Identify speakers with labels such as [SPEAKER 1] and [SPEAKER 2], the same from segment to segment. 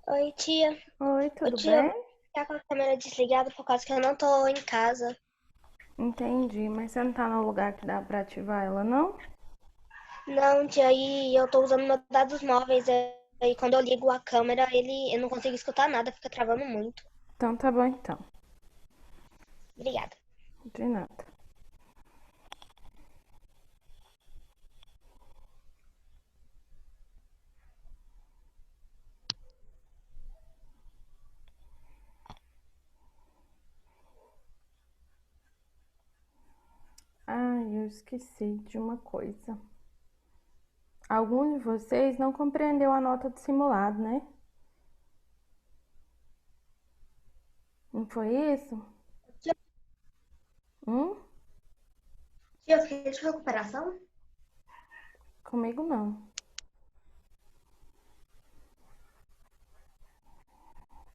[SPEAKER 1] Oi, tia.
[SPEAKER 2] Oi,
[SPEAKER 1] Ô,
[SPEAKER 2] tudo
[SPEAKER 1] tia, eu
[SPEAKER 2] bem?
[SPEAKER 1] vou ficar com a câmera desligada por causa que eu não tô em casa.
[SPEAKER 2] Entendi, mas você não tá no lugar que dá pra ativar ela, não?
[SPEAKER 1] Não, tia, aí eu tô usando meus dados móveis. Aí quando eu ligo a câmera, eu não consigo escutar nada, fica travando muito.
[SPEAKER 2] Então tá bom então,
[SPEAKER 1] Obrigada.
[SPEAKER 2] de nada. Ai, eu esqueci de uma coisa. Algum de vocês não compreendeu a nota do simulado, né? Não foi isso?
[SPEAKER 1] Tia,
[SPEAKER 2] Hum?
[SPEAKER 1] tia, fica de recuperação?
[SPEAKER 2] Comigo não.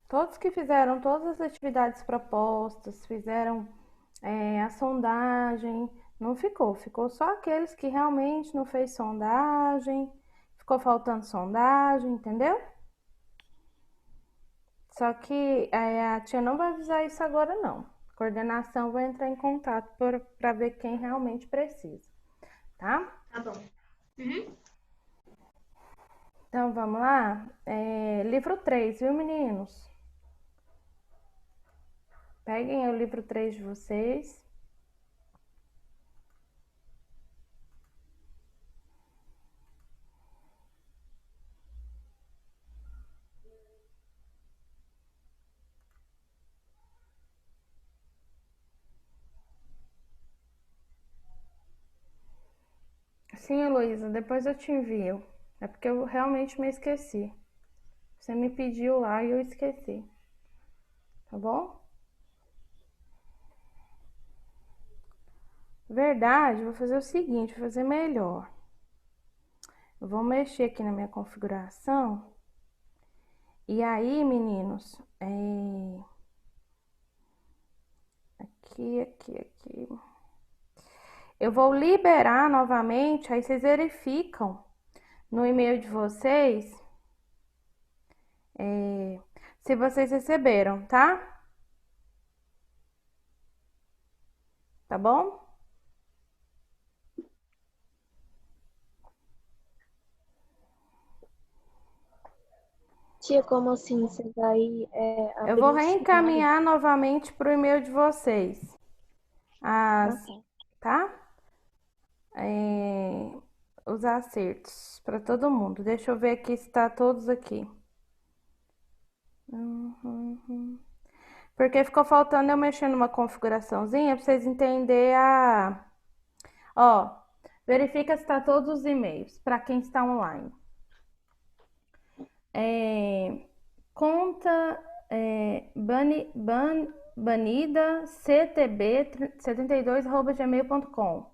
[SPEAKER 2] Todos que fizeram todas as atividades propostas, fizeram a sondagem, não ficou. Ficou só aqueles que realmente não fez sondagem, ficou faltando sondagem, entendeu? Só que a tia não vai avisar isso agora, não. A coordenação vai entrar em contato para ver quem realmente precisa, tá?
[SPEAKER 1] Tá bom. Uhum.
[SPEAKER 2] Então vamos lá? Livro 3, viu, meninos? Peguem o livro 3 de vocês. Sim, Heloísa, depois eu te envio. É porque eu realmente me esqueci. Você me pediu lá e eu esqueci. Tá bom? Verdade, vou fazer o seguinte, vou fazer melhor. Eu vou mexer aqui na minha configuração. E aí, meninos, aqui. Eu vou liberar novamente, aí vocês verificam no e-mail de vocês se vocês receberam, tá? Tá bom?
[SPEAKER 3] Tia, como assim? Você vai
[SPEAKER 2] Eu vou
[SPEAKER 3] abrir o slido?
[SPEAKER 2] reencaminhar novamente para o e-mail de vocês,
[SPEAKER 3] Ah,
[SPEAKER 2] as,
[SPEAKER 3] tá.
[SPEAKER 2] tá? É, os acertos para todo mundo. Deixa eu ver aqui se tá todos aqui. Porque ficou faltando eu mexer numa configuraçãozinha para vocês entenderem a. Ó, verifica se tá todos os e-mails para quem está online. Conta banida ctb72@gmail.com.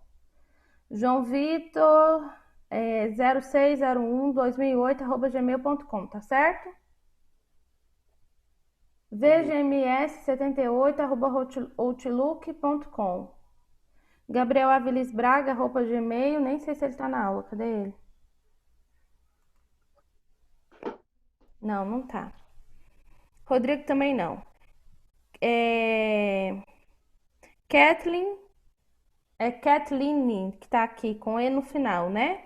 [SPEAKER 2] João Vitor 0601-2008 @gmail.com, tá certo? vgms78@outlook.com. Gabriel Aviles Braga @gmail, nem sei se ele tá na aula, cadê ele? Não, não tá. Rodrigo também não. Kathleen, Kathleen, que tá aqui com E no final, né?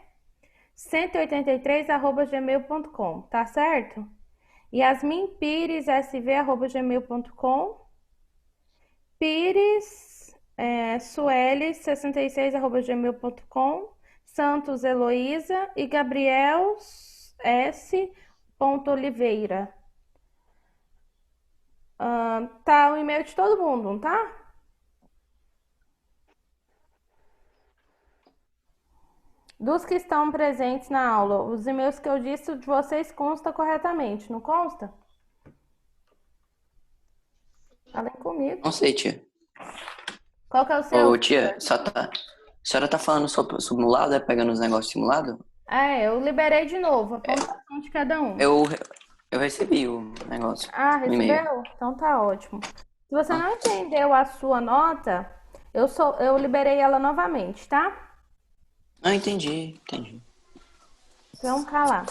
[SPEAKER 2] 183@gmail.com, tá certo? Yasmin Pires, sv@gmail.com. Pires, Sueli, 66@gmail.com. Santos Heloísa e Gabriel S. Oliveira. Tá o e-mail de todo mundo, não tá? Dos que estão presentes na aula, os e-mails que eu disse de vocês consta corretamente, não consta? Falem comigo.
[SPEAKER 4] Não sei, tia.
[SPEAKER 2] Qual que é o seu,
[SPEAKER 4] Ô, tia,
[SPEAKER 2] Vitor?
[SPEAKER 4] a senhora tá falando sobre simulado, pegando os negócios simulados?
[SPEAKER 2] Eu liberei de novo a pontuação de cada um.
[SPEAKER 4] Eu, eu recebi o negócio
[SPEAKER 2] Ah,
[SPEAKER 4] no e-mail.
[SPEAKER 2] recebeu? Então tá ótimo. Se você
[SPEAKER 4] Ah,
[SPEAKER 2] não entendeu a sua nota, eu liberei ela novamente, tá?
[SPEAKER 4] entendi.
[SPEAKER 2] Então tá lá.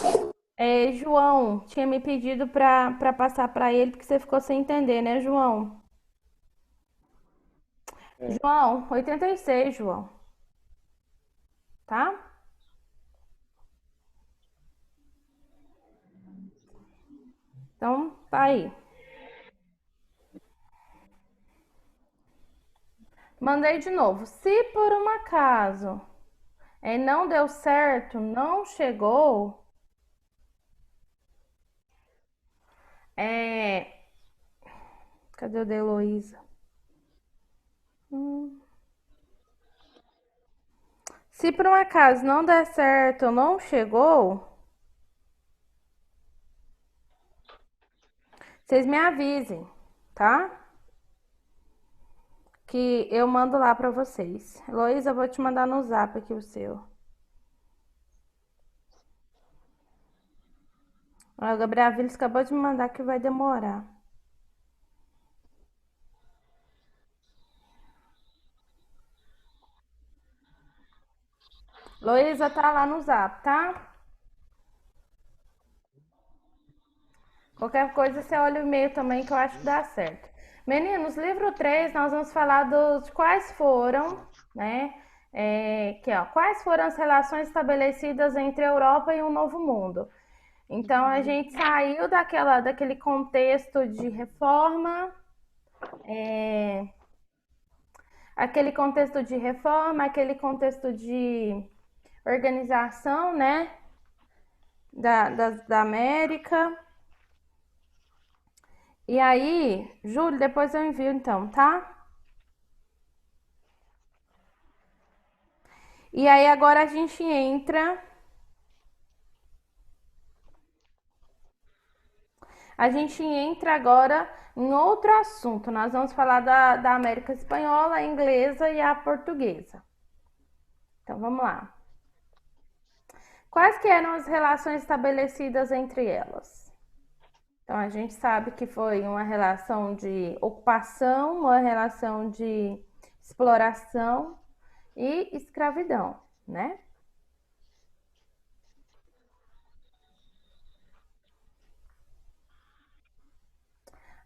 [SPEAKER 2] João tinha me pedido para passar para ele, porque você ficou sem entender, né, João? João, 86, João, tá? Então, tá aí. Mandei de novo. Se por um acaso não deu certo, não chegou, é... cadê o da Heloísa? Se por um acaso não der certo, não chegou, vocês me avisem, tá? Que eu mando lá pra vocês. Heloísa, eu vou te mandar no zap aqui o seu. O Gabriel Viles acabou de me mandar que vai demorar. Heloísa tá lá no zap, tá? Qualquer coisa você olha o e-mail também que eu acho que dá certo. Meninos, livro 3 nós vamos falar dos quais foram, né? Quais foram as relações estabelecidas entre a Europa e o Novo Mundo. Então a gente saiu daquele contexto de reforma, aquele contexto de organização, né? Da América. E aí, Júlio, depois eu envio então, tá? E aí agora a gente entra. A gente entra agora em outro assunto. Nós vamos falar da América Espanhola, a inglesa e a portuguesa. Então vamos lá. Quais que eram as relações estabelecidas entre elas? Então a gente sabe que foi uma relação de ocupação, uma relação de exploração e escravidão, né?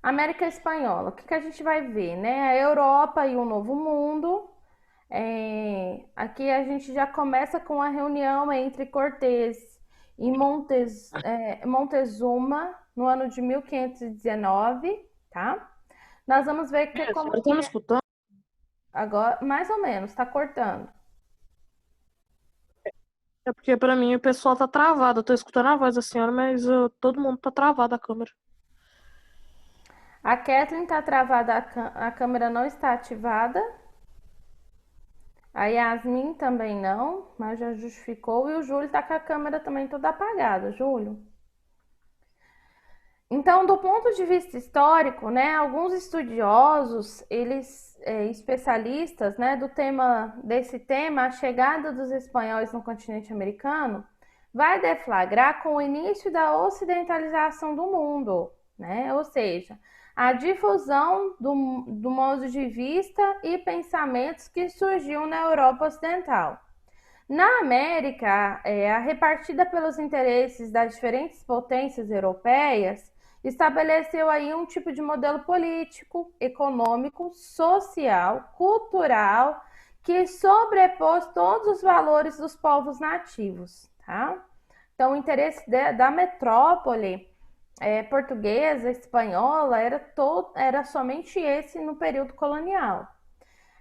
[SPEAKER 2] América Espanhola, o que a gente vai ver, né? A Europa e o Novo Mundo. Aqui a gente já começa com a reunião entre Cortés e Montezuma no ano de 1519, tá? Nós vamos ver que como
[SPEAKER 5] Agora tá me escutando?
[SPEAKER 2] agora, mais ou menos, tá cortando.
[SPEAKER 5] É porque pra mim o pessoal tá travado. Eu tô escutando a voz da senhora, mas todo mundo tá travado a câmera.
[SPEAKER 2] A Kathleen tá travada, a câmera não está ativada. A Yasmin também não, mas já justificou. E o Júlio tá com a câmera também toda apagada, Júlio. Então, do ponto de vista histórico, né, alguns estudiosos, especialistas, né, desse tema, a chegada dos espanhóis no continente americano, vai deflagrar com o início da ocidentalização do mundo, né? Ou seja, a difusão do modo de vista e pensamentos que surgiu na Europa Ocidental. Na América, a repartida pelos interesses das diferentes potências europeias estabeleceu aí um tipo de modelo político, econômico, social, cultural, que sobrepôs todos os valores dos povos nativos, tá? Então, o interesse da metrópole portuguesa, espanhola, era somente esse no período colonial.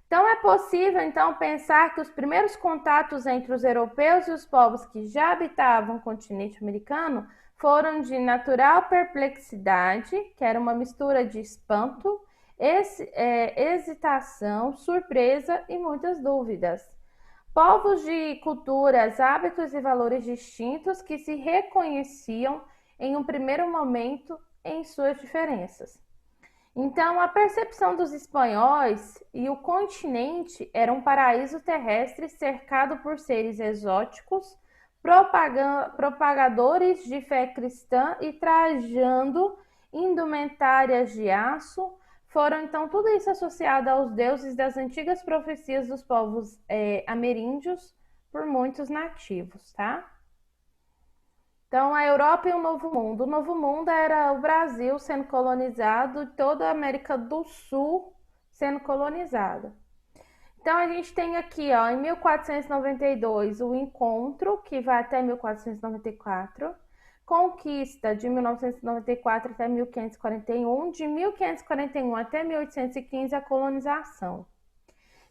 [SPEAKER 2] Então, é possível, então, pensar que os primeiros contatos entre os europeus e os povos que já habitavam o continente americano foram de natural perplexidade, que era uma mistura de espanto, hesitação, surpresa e muitas dúvidas. Povos de culturas, hábitos e valores distintos que se reconheciam em um primeiro momento em suas diferenças. Então, a percepção dos espanhóis e o continente era um paraíso terrestre cercado por seres exóticos, propagadores de fé cristã e trajando indumentárias de aço. Foram, então, tudo isso associado aos deuses das antigas profecias dos povos ameríndios por muitos nativos, tá? Então, a Europa e o Novo Mundo. O Novo Mundo era o Brasil sendo colonizado e toda a América do Sul sendo colonizada. Então, a gente tem aqui, ó, em 1492, o Encontro, que vai até 1494, Conquista, de 1994 até 1541, de 1541 até 1815, a colonização.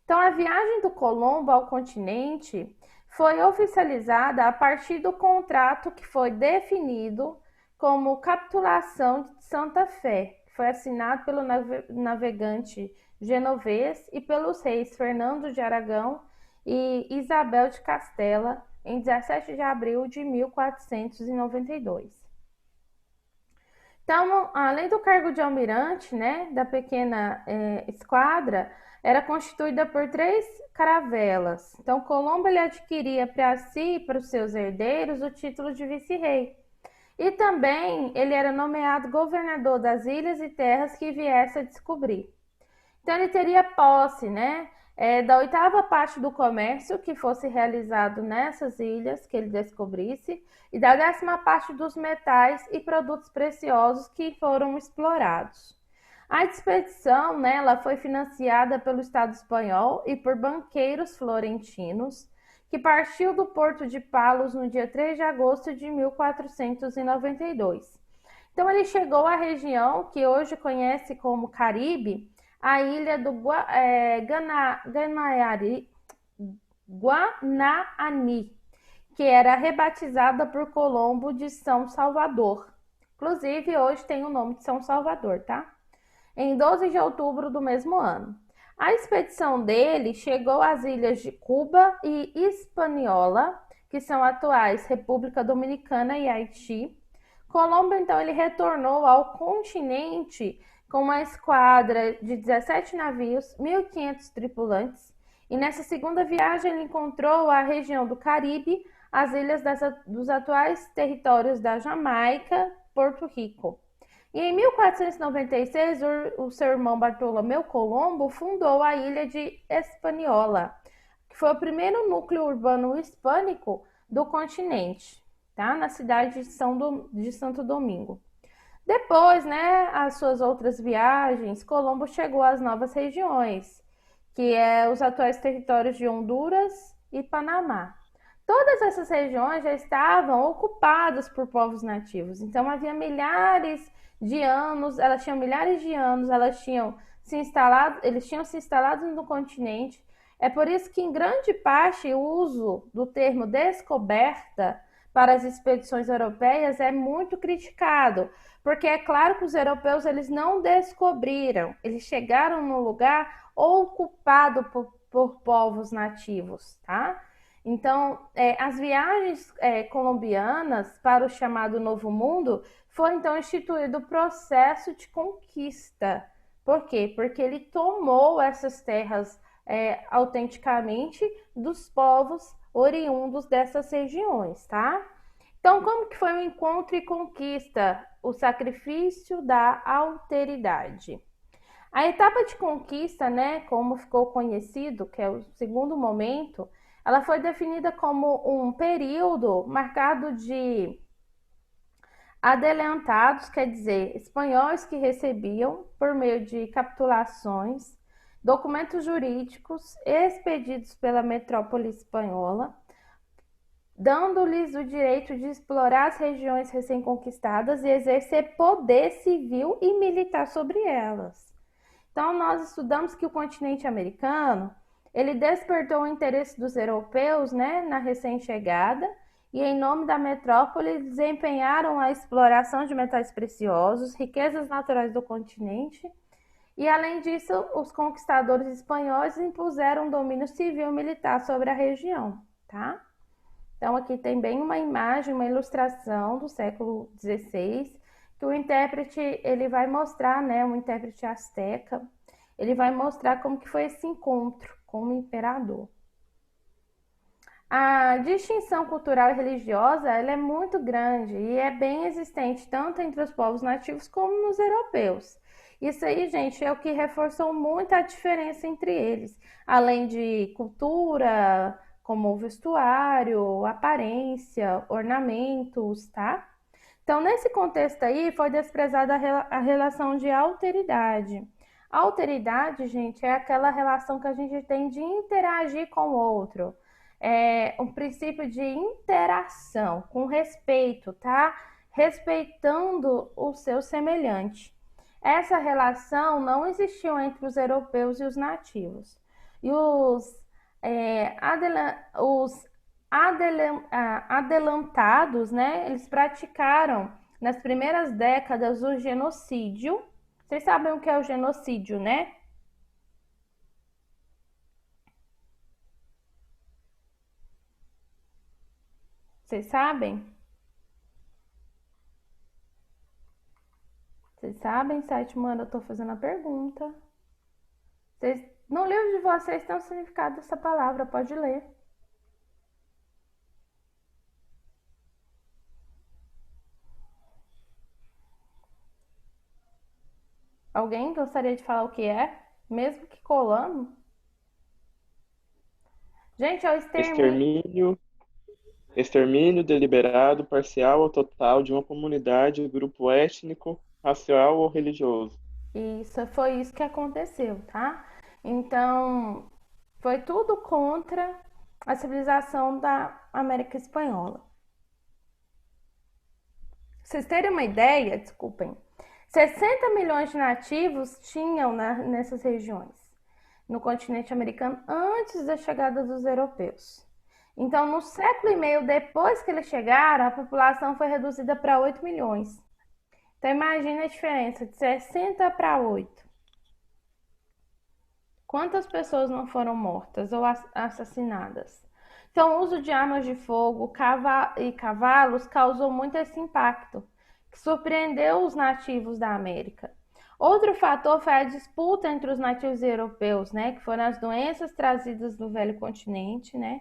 [SPEAKER 2] Então, a viagem do Colombo ao continente foi oficializada a partir do contrato que foi definido como Capitulação de Santa Fé, que foi assinado pelo navegante genovês e pelos reis Fernando de Aragão e Isabel de Castela em 17 de abril de 1492. Então, além do cargo de almirante, né, da pequena esquadra, era constituída por 3 caravelas. Então, Colombo ele adquiria para si e para os seus herdeiros o título de vice-rei. E também ele era nomeado governador das ilhas e terras que viesse a descobrir. Então, ele teria posse, né, da 8ª parte do comércio que fosse realizado nessas ilhas que ele descobrisse e da 10ª parte dos metais e produtos preciosos que foram explorados. A expedição, né, ela foi financiada pelo Estado espanhol e por banqueiros florentinos, que partiu do porto de Palos no dia 3 de agosto de 1492. Então, ele chegou à região que hoje conhece como Caribe, a ilha do Guanaani, que era rebatizada por Colombo de São Salvador. Inclusive, hoje tem o nome de São Salvador, tá? Em 12 de outubro do mesmo ano. A expedição dele chegou às ilhas de Cuba e Hispaniola, que são atuais República Dominicana e Haiti. Colombo, então, ele retornou ao continente com uma esquadra de 17 navios, 1.500 tripulantes, e nessa segunda viagem ele encontrou a região do Caribe, as ilhas dos atuais territórios da Jamaica, Porto Rico. E em 1496, o seu irmão Bartolomeu Colombo fundou a ilha de Hispaniola, que foi o primeiro núcleo urbano hispânico do continente, tá? Na cidade de Santo Domingo. Depois, né, as suas outras viagens, Colombo chegou às novas regiões, que é os atuais territórios de Honduras e Panamá. Todas essas regiões já estavam ocupadas por povos nativos, então havia milhares de anos, eles tinham se instalado no continente. É por isso que, em grande parte, o uso do termo descoberta para as expedições europeias é muito criticado, porque é claro que os europeus eles não descobriram, eles chegaram no lugar ocupado por povos nativos, tá? Então, as viagens colombianas para o chamado Novo Mundo foi então instituído o processo de conquista. Por quê? Porque ele tomou essas terras autenticamente dos povos oriundos dessas regiões, tá? Então, como que foi o encontro e conquista? O sacrifício da alteridade. A etapa de conquista, né, como ficou conhecido, que é o segundo momento, ela foi definida como um período marcado de adelantados, quer dizer, espanhóis que recebiam, por meio de capitulações, documentos jurídicos expedidos pela metrópole espanhola, dando-lhes o direito de explorar as regiões recém-conquistadas e exercer poder civil e militar sobre elas. Então, nós estudamos que o continente americano, ele despertou o interesse dos europeus, né, na recém-chegada, e em nome da metrópole desempenharam a exploração de metais preciosos, riquezas naturais do continente, e além disso, os conquistadores espanhóis impuseram um domínio civil e militar sobre a região, tá? Então, aqui tem bem uma imagem, uma ilustração do século XVI, que o intérprete, ele vai mostrar, né, um intérprete asteca, ele vai mostrar como que foi esse encontro com o imperador. A distinção cultural e religiosa, ela é muito grande e é bem existente tanto entre os povos nativos como nos europeus. Isso aí, gente, é o que reforçou muito a diferença entre eles, além de cultura, como vestuário, aparência, ornamentos, tá? Então, nesse contexto aí, foi desprezada a relação de alteridade. A alteridade, gente, é aquela relação que a gente tem de interagir com o outro. É um princípio de interação, com respeito, tá? Respeitando o seu semelhante. Essa relação não existiu entre os europeus e os nativos. E os adelantados, né, eles praticaram nas primeiras décadas o genocídio. Vocês sabem o que é o genocídio, né? Vocês sabem? Vocês sabem? Sétimo ano eu tô fazendo a pergunta. No livro de vocês tem o significado dessa palavra, pode ler. Alguém gostaria de falar o que é? Mesmo que colando? Gente, é o extermínio.
[SPEAKER 6] Extermínio deliberado, parcial ou total de uma comunidade, grupo étnico, racial ou religioso.
[SPEAKER 2] Foi isso que aconteceu, tá? Então, foi tudo contra a civilização da América Espanhola. Vocês terem uma ideia, desculpem, 60 milhões de nativos tinham nessas regiões, no continente americano, antes da chegada dos europeus. Então, no século e meio depois que eles chegaram, a população foi reduzida para 8 milhões. Então, imagine a diferença de 60 para 8. Quantas pessoas não foram mortas ou assassinadas? Então, o uso de armas de fogo e cavalos causou muito esse impacto, que surpreendeu os nativos da América. Outro fator foi a disputa entre os nativos e europeus, né, que foram as doenças trazidas do velho continente, né,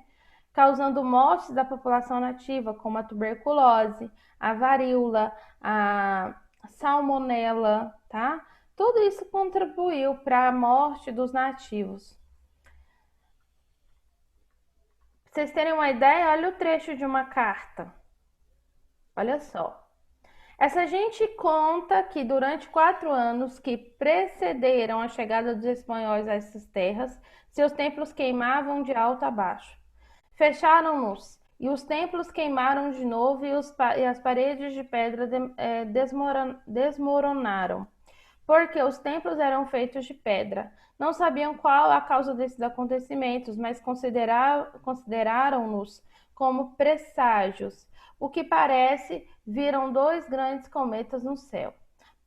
[SPEAKER 2] causando mortes da população nativa, como a tuberculose, a varíola, a salmonela, tá? Tudo isso contribuiu para a morte dos nativos. Pra vocês terem uma ideia, olha o trecho de uma carta. Olha só. Essa gente conta que durante 4 anos que precederam a chegada dos espanhóis a essas terras, seus templos queimavam de alto a baixo. Fecharam-nos e os templos queimaram de novo e as paredes de pedra desmoronaram, porque os templos eram feitos de pedra. Não sabiam qual a causa desses acontecimentos, mas consideraram-nos como presságios. O que parece, viram 2 grandes cometas no céu.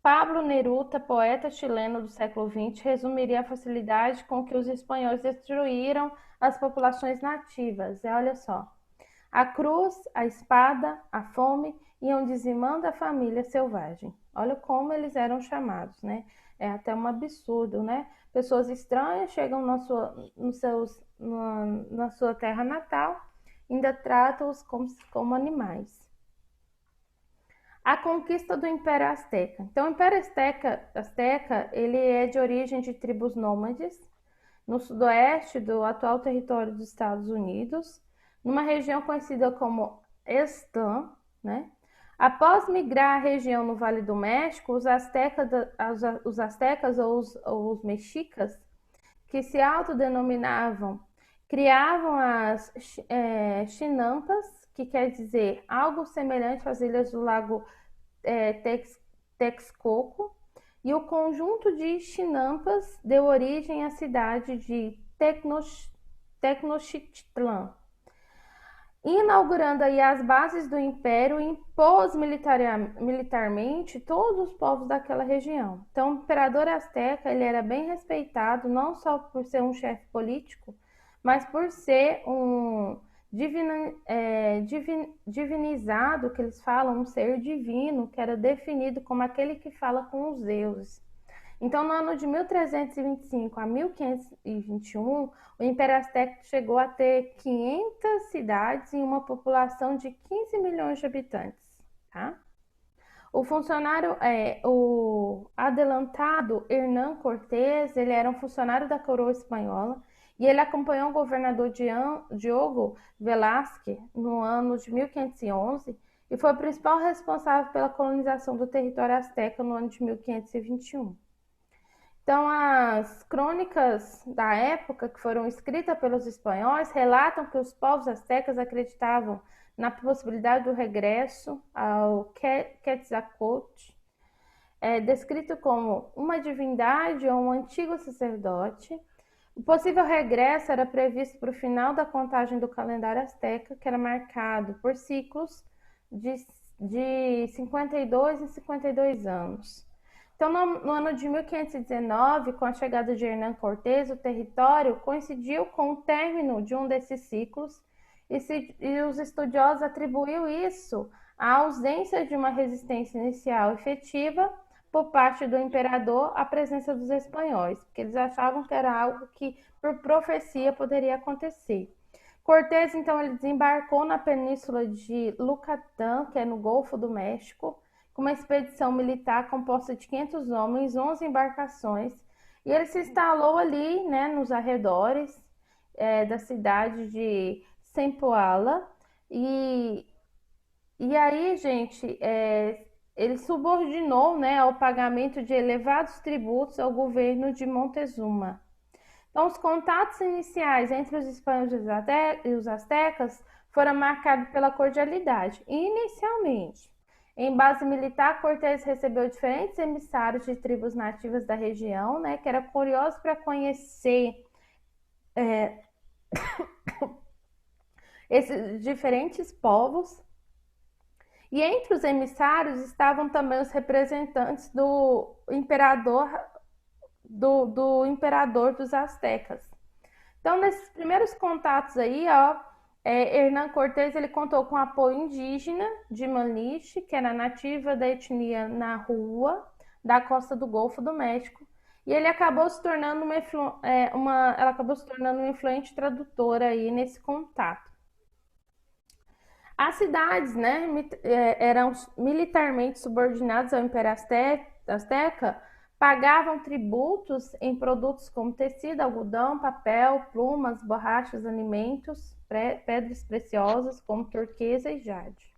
[SPEAKER 2] Pablo Neruda, poeta chileno do século XX, resumiria a facilidade com que os espanhóis destruíram as populações nativas. Olha só. A cruz, a espada, a fome iam dizimando a família selvagem. Olha como eles eram chamados, né? É até um absurdo, né? Pessoas estranhas chegam na sua terra natal, ainda tratam-os como animais. A conquista do Império Azteca. Então, o Império Azteca, ele é de origem de tribos nômades, no sudoeste do atual território dos Estados Unidos, numa região conhecida como Estan, né? Após migrar à região no Vale do México, os astecas ou os mexicas, que se autodenominavam, criavam as chinampas, que quer dizer algo semelhante às ilhas do lago Texcoco, e o conjunto de chinampas deu origem à cidade de Tenochtitlan, inaugurando aí as bases do império e impôs militarmente todos os povos daquela região. Então, o imperador azteca, ele era bem respeitado, não só por ser um chefe político, mas por ser um divinizado, que eles falam, um ser divino, que era definido como aquele que fala com os deuses. Então, no ano de 1325 a 1521, o Império Azteca chegou a ter 500 cidades e uma população de 15 milhões de habitantes, tá? O adelantado Hernán Cortés, ele era um funcionário da coroa espanhola e ele acompanhou o governador Diogo Velázquez no ano de 1511 e foi o principal responsável pela colonização do território azteca no ano de 1521. Então, as crônicas da época, que foram escritas pelos espanhóis, relatam que os povos aztecas acreditavam na possibilidade do regresso ao Quetzalcóatl, descrito como uma divindade ou um antigo sacerdote. O possível regresso era previsto para o final da contagem do calendário azteca, que era marcado por ciclos de 52 em 52 anos. Então, no ano de 1519, com a chegada de Hernán Cortés, o território coincidiu com o término de um desses ciclos e os estudiosos atribuíram isso à ausência de uma resistência inicial efetiva por parte do imperador à presença dos espanhóis, porque eles achavam que era algo que, por profecia, poderia acontecer. Cortés, então, ele desembarcou na península de Yucatán, que é no Golfo do México, com uma expedição militar composta de 500 homens, 11 embarcações, e ele se instalou ali, né, nos arredores da cidade de Zempoala, e aí, gente, ele subordinou, né, ao pagamento de elevados tributos ao governo de Montezuma. Então, os contatos iniciais entre os espanhóis e os astecas foram marcados pela cordialidade. Inicialmente, em base militar, Cortés recebeu diferentes emissários de tribos nativas da região, né, que eram curiosos para conhecer esses diferentes povos. E entre os emissários estavam também os representantes do imperador dos astecas. Então, nesses primeiros contatos aí, Hernán Cortés ele contou com o apoio indígena de Malinche, que era nativa da etnia Nahua, da costa do Golfo do México, e ele acabou se tornando ela acabou se tornando uma influente tradutora aí nesse contato. As cidades, né, eram militarmente subordinadas ao Império Azteca, pagavam tributos em produtos como tecido, algodão, papel, plumas, borrachas, alimentos, pedras preciosas como turquesa e jade.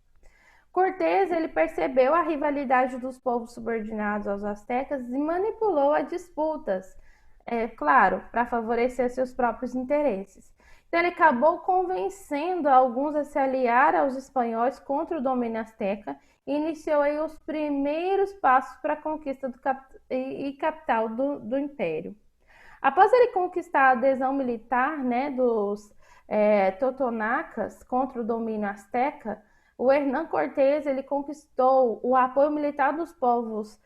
[SPEAKER 2] Cortés ele percebeu a rivalidade dos povos subordinados aos astecas e manipulou as disputas, claro, para favorecer seus próprios interesses. Então, ele acabou convencendo alguns a se aliar aos espanhóis contra o domínio asteca e iniciou aí os primeiros passos para a conquista e capital do império. Após ele conquistar a adesão militar, né, dos totonacas contra o domínio asteca, o Hernán Cortés ele conquistou o apoio militar dos povos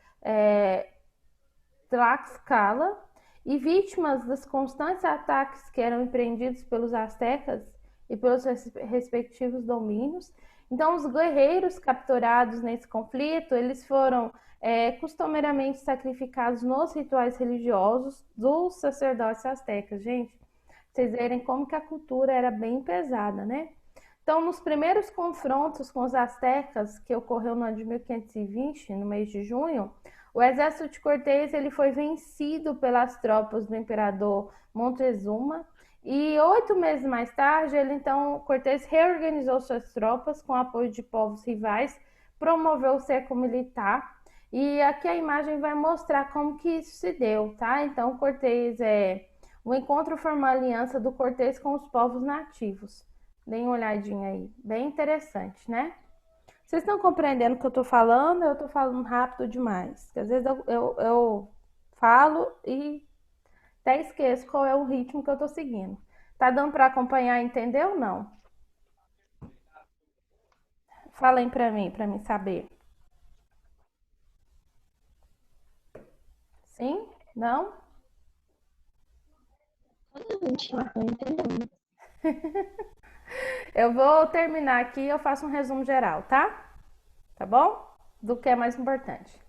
[SPEAKER 2] Tlaxcala, e vítimas dos constantes ataques que eram empreendidos pelos astecas e pelos respectivos domínios. Então, os guerreiros capturados nesse conflito, eles foram costumeiramente sacrificados nos rituais religiosos dos sacerdotes astecas. Gente, vocês verem como que a cultura era bem pesada, né? Então, nos primeiros confrontos com os astecas, que ocorreu no ano de 1520, no mês de junho, o exército de Cortés ele foi vencido pelas tropas do imperador Montezuma e 8 meses mais tarde, Cortés reorganizou suas tropas com apoio de povos rivais, promoveu o cerco militar e aqui a imagem vai mostrar como que isso se deu, tá? Então, Cortés o encontro formou a aliança do Cortés com os povos nativos. Deem uma olhadinha aí, bem interessante, né? Vocês estão compreendendo o que eu estou falando? Eu estou falando rápido demais. Porque às vezes eu falo e até esqueço qual é o ritmo que eu estou seguindo. Tá dando para acompanhar e entender ou não? Falem para mim saber. Sim? Não?
[SPEAKER 3] Totalmente, não entendendo.
[SPEAKER 2] Eu vou terminar aqui e eu faço um resumo geral, tá? Tá bom? Do que é mais importante.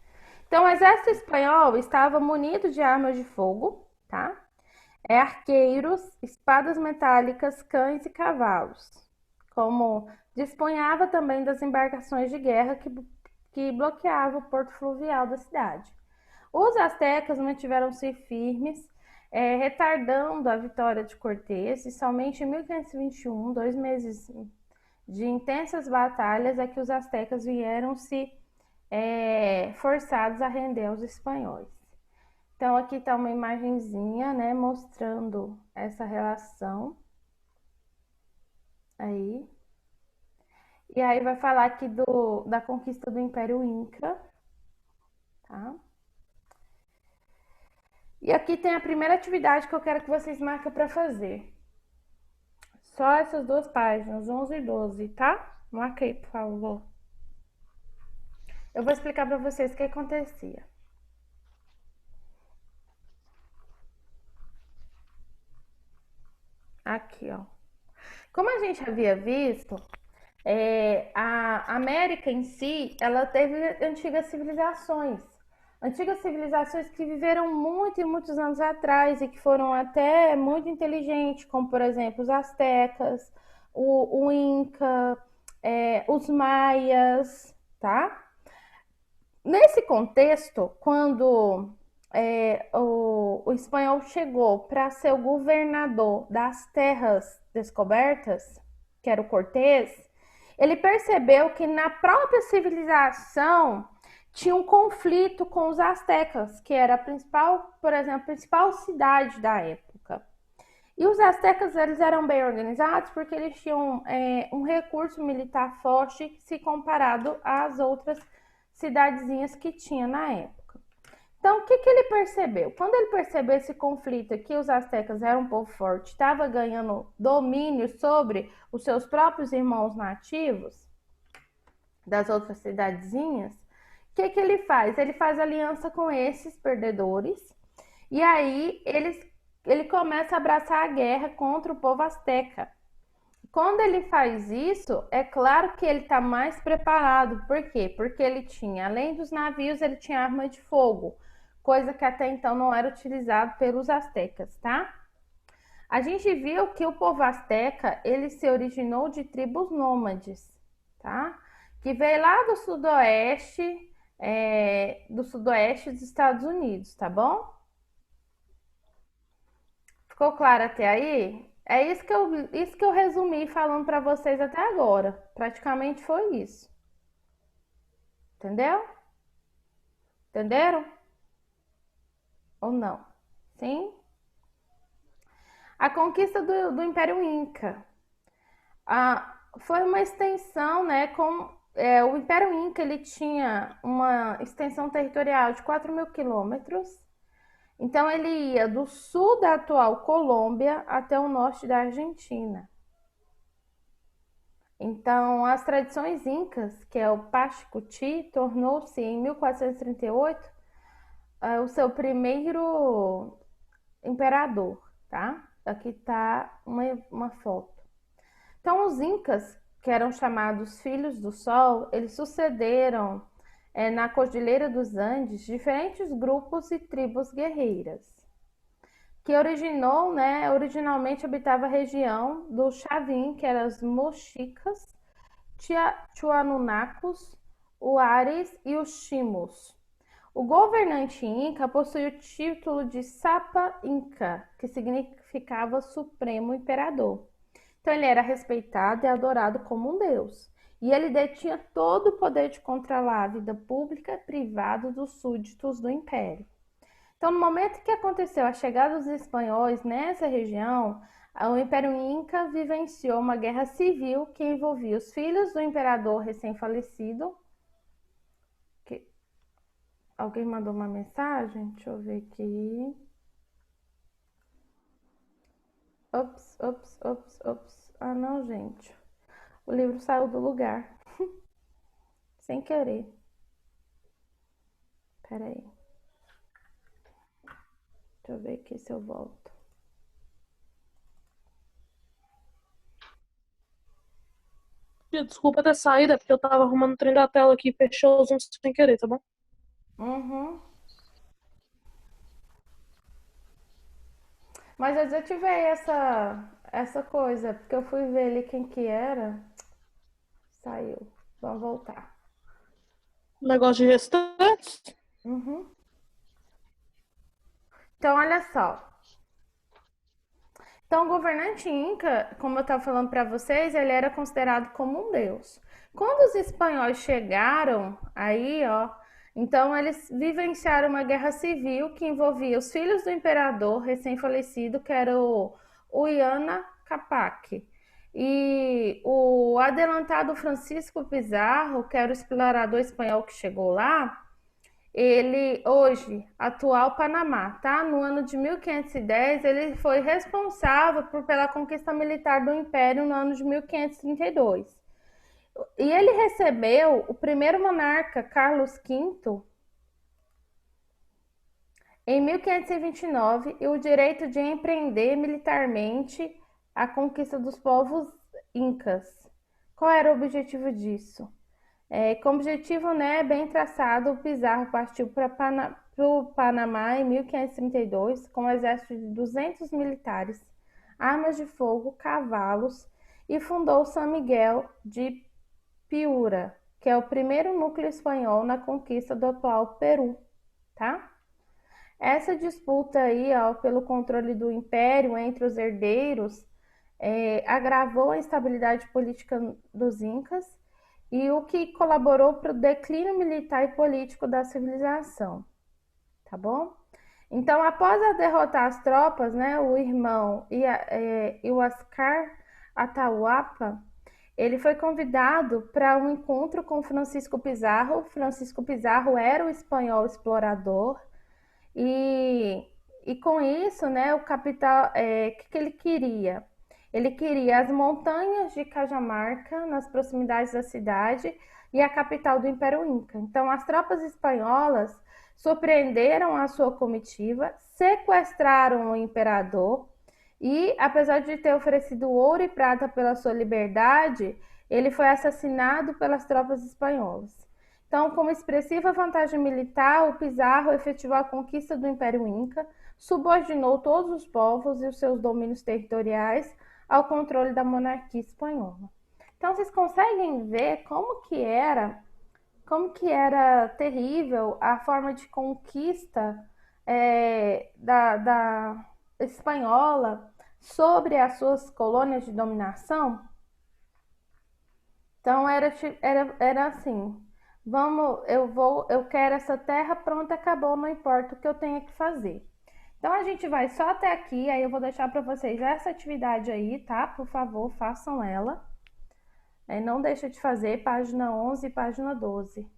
[SPEAKER 2] Então, o exército espanhol estava munido de armas de fogo, tá? Arqueiros, espadas metálicas, cães e cavalos. Como dispunhava também das embarcações de guerra que bloqueavam o porto fluvial da cidade. Os astecas mantiveram-se firmes retardando a vitória de Cortés, e somente em 1521, 2 meses de intensas batalhas, é que os astecas vieram se forçados a render aos espanhóis. Então aqui está uma imagenzinha, né, mostrando essa relação aí. E aí vai falar aqui da conquista do Império Inca, tá? E aqui tem a primeira atividade que eu quero que vocês marquem para fazer. Só essas 2 páginas, 11 e 12, tá? Marca aí, por favor. Eu vou explicar para vocês o que acontecia. Aqui, ó. Como a gente havia visto, a América em si, ela teve antigas civilizações que viveram muito e muitos anos atrás e que foram até muito inteligentes, como por exemplo os astecas, o Inca, os maias, tá? Nesse contexto, quando o espanhol chegou para ser o governador das terras descobertas, que era o Cortés, ele percebeu que na própria civilização tinha um conflito com os astecas, que era a principal, por exemplo, a principal cidade da época. E os astecas, eles eram bem organizados porque eles tinham um recurso militar forte se comparado às outras cidadezinhas que tinha na época. Então, o que ele percebeu? Quando ele percebeu esse conflito aqui, os astecas eram um povo forte, estava ganhando domínio sobre os seus próprios irmãos nativos das outras cidadezinhas, o que ele faz? Ele faz aliança com esses perdedores e aí ele começa a abraçar a guerra contra o povo asteca. Quando ele faz isso, é claro que ele está mais preparado. Por quê? Porque ele tinha, além dos navios, ele tinha arma de fogo, coisa que até então não era utilizada pelos astecas, tá? A gente viu que o povo asteca, ele se originou de tribos nômades, tá? Que veio lá do sudoeste dos Estados Unidos, tá bom? Ficou claro até aí? É isso que eu resumi falando para vocês até agora. Praticamente foi isso. Entendeu? Entenderam? Ou não? Sim? A conquista do Império Inca. Foi uma extensão, né? O Império Inca, ele tinha uma extensão territorial de 4.000 quilômetros. Então, ele ia do sul da atual Colômbia até o norte da Argentina. Então, as tradições incas, que é o Pachacuti, tornou-se em 1438 o seu primeiro imperador, tá? Aqui tá uma foto. Então, os incas, que eram chamados Filhos do Sol, eles sucederam na Cordilheira dos Andes diferentes grupos e tribos guerreiras, que originalmente habitava a região do Chavin, que eram os Mochicas, Tiahuanunacos, Huares e os Chimos. O governante inca possuía o título de Sapa Inca, que significava Supremo Imperador. Então ele era respeitado e adorado como um deus. E ele detinha todo o poder de controlar a vida pública e privada dos súditos do império. Então, no momento que aconteceu a chegada dos espanhóis nessa região, o Império Inca vivenciou uma guerra civil que envolvia os filhos do imperador recém-falecido. Alguém mandou uma mensagem? Deixa eu ver aqui. Ops. Ah, não, gente. O livro saiu do lugar. Sem querer. Pera aí. Deixa eu ver aqui se eu volto.
[SPEAKER 5] Desculpa ter saído, é porque eu tava arrumando o trem da tela aqui e fechou os uns sem querer, tá bom?
[SPEAKER 2] Uhum. Mas eu desativei essa coisa, porque eu fui ver ali quem que era. Saiu. Vamos voltar.
[SPEAKER 5] Negócio de restantes.
[SPEAKER 2] Uhum. Então, olha só. Então, o governante Inca, como eu estava falando para vocês, ele era considerado como um deus. Quando os espanhóis chegaram aí, ó, então eles vivenciaram uma guerra civil que envolvia os filhos do imperador recém-falecido, que era o Huayna Capac, e o adelantado Francisco Pizarro, que era o explorador espanhol que chegou lá. Ele, hoje, atual Panamá, tá? No ano de 1510, ele foi responsável pela conquista militar do Império no ano de 1532. E ele recebeu o primeiro monarca, Carlos V, em 1529, e o direito de empreender militarmente a conquista dos povos incas. Qual era o objetivo disso? Com objetivo, né, bem traçado, o Pizarro partiu para o Panamá em 1532 com um exército de 200 militares, armas de fogo, cavalos, e fundou São Miguel de Piura, que é o primeiro núcleo espanhol na conquista do atual Peru, tá? Essa disputa aí, ó, pelo controle do império entre os herdeiros, agravou a instabilidade política dos incas, e o que colaborou para o declínio militar e político da civilização, tá bom? Então, após derrotar as tropas, né, o irmão Huáscar Atahualpa, ele foi convidado para um encontro com Francisco Pizarro. Francisco Pizarro era o espanhol explorador, e com isso, né, o capital, que ele queria? Ele queria as montanhas de Cajamarca, nas proximidades da cidade, e a capital do Império Inca. Então, as tropas espanholas surpreenderam a sua comitiva, sequestraram o imperador e, apesar de ter oferecido ouro e prata pela sua liberdade, ele foi assassinado pelas tropas espanholas. Então, com expressiva vantagem militar, o Pizarro efetivou a conquista do Império Inca, subordinou todos os povos e os seus domínios territoriais ao controle da monarquia espanhola. Então, vocês conseguem ver como que era terrível a forma de conquista da espanhola sobre as suas colônias de dominação? Então, era assim: eu quero essa terra, pronto, acabou, não importa o que eu tenha que fazer. Então, a gente vai só até aqui, aí eu vou deixar para vocês essa atividade aí, tá? Por favor, façam ela. Não deixa de fazer, página 11 e página 12.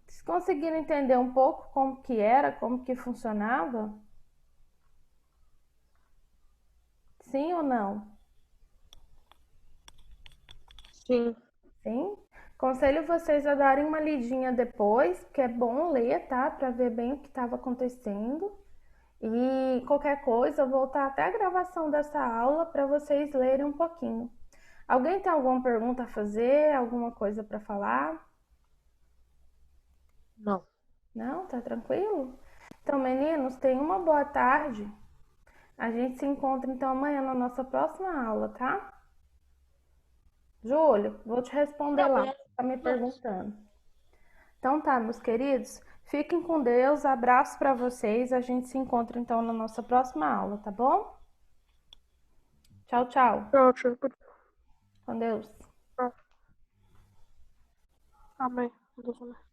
[SPEAKER 2] Vocês conseguiram entender um pouco como que era, como que funcionava? Sim ou não?
[SPEAKER 3] Sim.
[SPEAKER 2] Sim? Aconselho vocês a darem uma lidinha depois, porque é bom ler, tá? Para ver bem o que estava acontecendo. E qualquer coisa, eu vou voltar até a gravação dessa aula para vocês lerem um pouquinho. Alguém tem alguma pergunta a fazer? Alguma coisa para falar?
[SPEAKER 5] Não.
[SPEAKER 2] Não? Tá tranquilo? Então, meninos, tenham uma boa tarde. A gente se encontra então amanhã na nossa próxima aula, tá? Júlio, vou te responder lá, tá me perguntando. Então tá, meus queridos, fiquem com Deus, abraço para vocês. A gente se encontra então na nossa próxima aula, tá bom? Tchau, tchau.
[SPEAKER 5] Tchau, tchau.
[SPEAKER 2] Com Deus.
[SPEAKER 5] Amém. Deus amém.